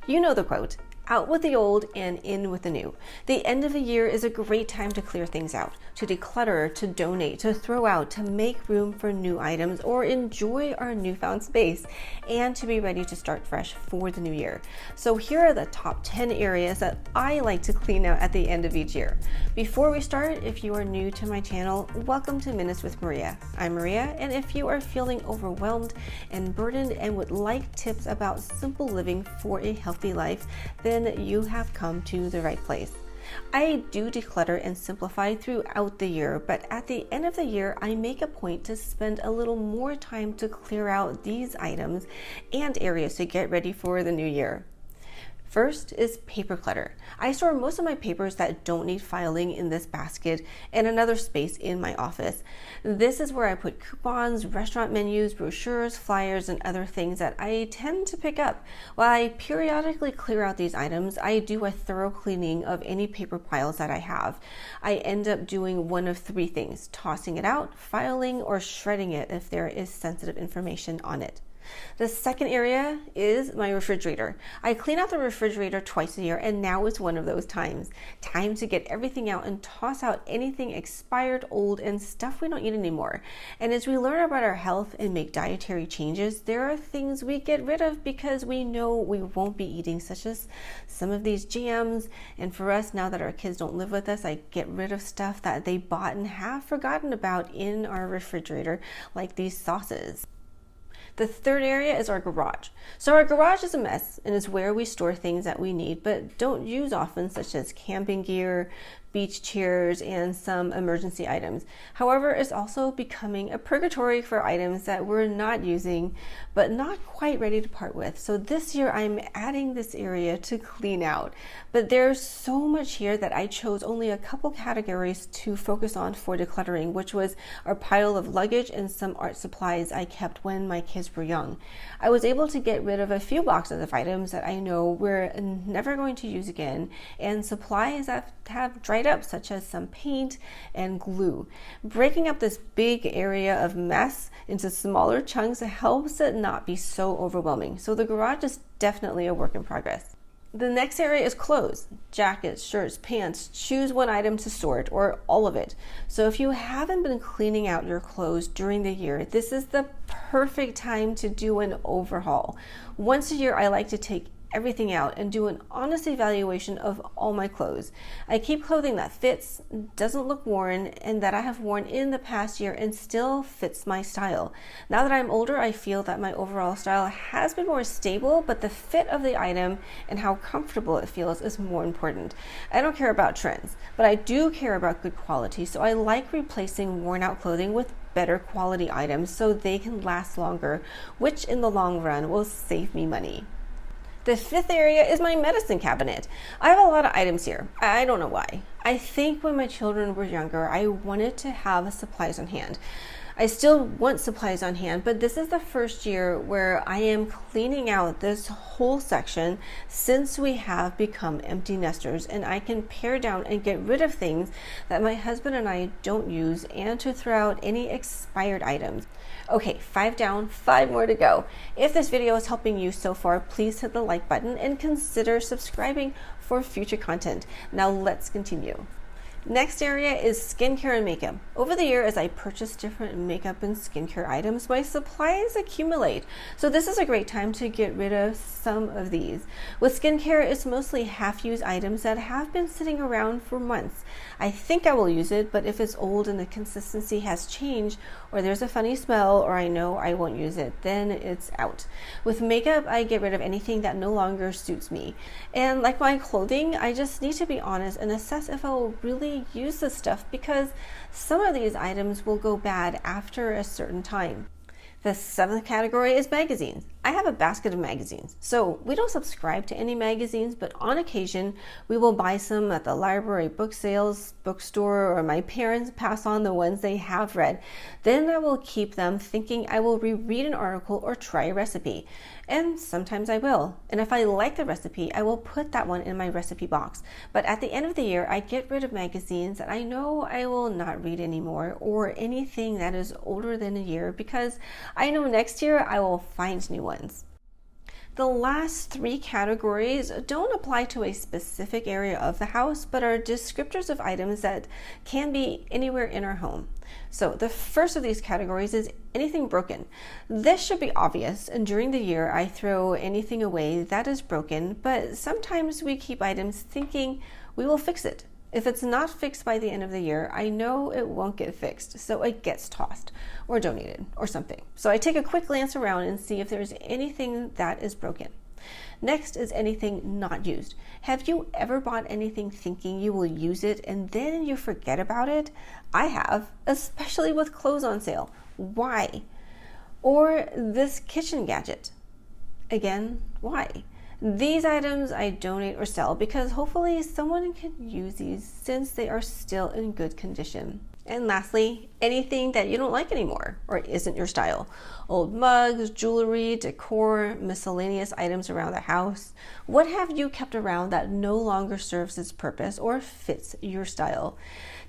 You know the quote, out with the old and in with the new. The end of the year is a great time to clear things out, to declutter, to donate, to throw out, to make room for new items or enjoy our newfound space, and to be ready to start fresh for the new year. So here are the top 10 areas that I like to clean out at the end of each year. Before we start, if you are new to my channel, welcome to Minutes with Maria. I'm Maria, and if you are feeling overwhelmed and burdened and would like tips about simple living for a healthy life, then you have come to the right place. I do declutter and simplify throughout the year, but at the end of the year, I make a point to spend a little more time to clear out these items and areas to get ready for the new year. First is paper clutter. I store most of my papers that don't need filing in this basket and another space in my office. This is where I put coupons, restaurant menus, brochures, flyers, and other things that I tend to pick up. While I periodically clear out these items, I do a thorough cleaning of any paper piles that I have. I end up doing one of three things: tossing it out, filing, or shredding it if there is sensitive information on it. The second area is my refrigerator. I clean out the refrigerator twice a year, and now is one of those times. Time to get everything out and toss out anything expired, old, and stuff we don't eat anymore. And as we learn about our health and make dietary changes, there are things we get rid of because we know we won't be eating, such as some of these jams. And for us, now that our kids don't live with us, I get rid of stuff that they bought and have forgotten about in our refrigerator, like these sauces. The third area is our garage. So our garage is a mess and is where we store things that we need but don't use often, such as camping gear, beach chairs, and some emergency items. However, it's also becoming a purgatory for items that we're not using but not quite ready to part with. So this year I'm adding this area to clean out. But there's so much here that I chose only a couple categories to focus on for decluttering, which was our pile of luggage and some art supplies I kept when my kids were young. I was able to get rid of a few boxes of items that I know we're never going to use again, and supplies that have dried up, such as some paint and glue. Breaking up this big area of mess into smaller chunks helps it not be so overwhelming. So the garage is definitely a work in progress. The next area is clothes, jackets, shirts, pants. Choose one item to sort, or all of it. So if you haven't been cleaning out your clothes during the year, this is the perfect time to do an overhaul. Once a year, I like to take everything out and do an honest evaluation of all my clothes. I keep clothing that fits, doesn't look worn, and that I have worn in the past year and still fits my style. Now that I'm older, I feel that my overall style has been more stable, but the fit of the item and how comfortable it feels is more important. I don't care about trends, but I do care about good quality, so I like replacing worn out clothing with better quality items so they can last longer, which in the long run will save me money. The fifth area is my medicine cabinet. I have a lot of items here. I don't know why. I think when my children were younger, I wanted to have supplies on hand. I still want supplies on hand, but this is the first year where I am cleaning out this whole section since we have become empty nesters, and I can pare down and get rid of things that my husband and I don't use and to throw out any expired items. Okay, 5 down, 5 more to go. If this video is helping you so far, please hit the like button and consider subscribing for future content. Now let's continue. Next area is skincare and makeup. Over the year, as I purchase different makeup and skincare items, my supplies accumulate. So this is a great time to get rid of some of these. With skincare, it's mostly half-used items that have been sitting around for months. I think I will use it, but if it's old and the consistency has changed, or there's a funny smell, or I know I won't use it, then it's out. With makeup, I get rid of anything that no longer suits me. And like my clothing, I just need to be honest and assess if I will really use this stuff, because some of these items will go bad after a certain time. The seventh category is magazines. I have a basket of magazines. So we don't subscribe to any magazines, but on occasion we will buy some at the library, book sales, bookstore, or my parents pass on the ones they have read. Then I will keep them thinking I will reread an article or try a recipe. And sometimes I will. And if I like the recipe, I will put that one in my recipe box. But at the end of the year, I get rid of magazines that I know I will not read anymore, or anything that is older than a year, because I know next year I will find new ones. The last three categories don't apply to a specific area of the house, but are descriptors of items that can be anywhere in our home. So the first of these categories is anything broken. This should be obvious, and during the year I throw anything away that is broken, but sometimes we keep items thinking we will fix it. If it's not fixed by the end of the year, I know it won't get fixed, so it gets tossed or donated or something. So I take a quick glance around and see if there's anything that is broken. Next is anything not used. Have you ever bought anything thinking you will use it and then you forget about it? I have, especially with clothes on sale. Why? Or this kitchen gadget. Again, why? These items I donate or sell because hopefully someone can use these since they are still in good condition. And lastly, anything that you don't like anymore or isn't your style. Old mugs, jewelry, decor, miscellaneous items around the house. What have you kept around that no longer serves its purpose or fits your style?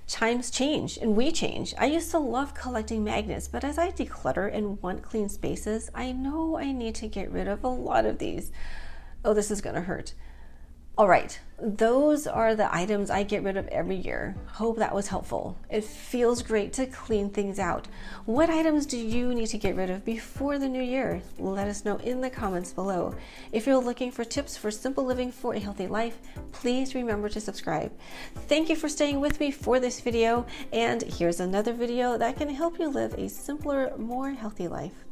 Times change and we change. I used to love collecting magnets, but as I declutter and want clean spaces, I know I need to get rid of a lot of these. Oh, this is gonna hurt. All right, those are the items I get rid of every year. Hope that was helpful. It feels great to clean things out. What items do you need to get rid of before the new year? Let us know in the comments below. If you're looking for tips for simple living for a healthy life, please remember to subscribe. Thank you for staying with me for this video, and here's another video that can help you live a simpler, more healthy life.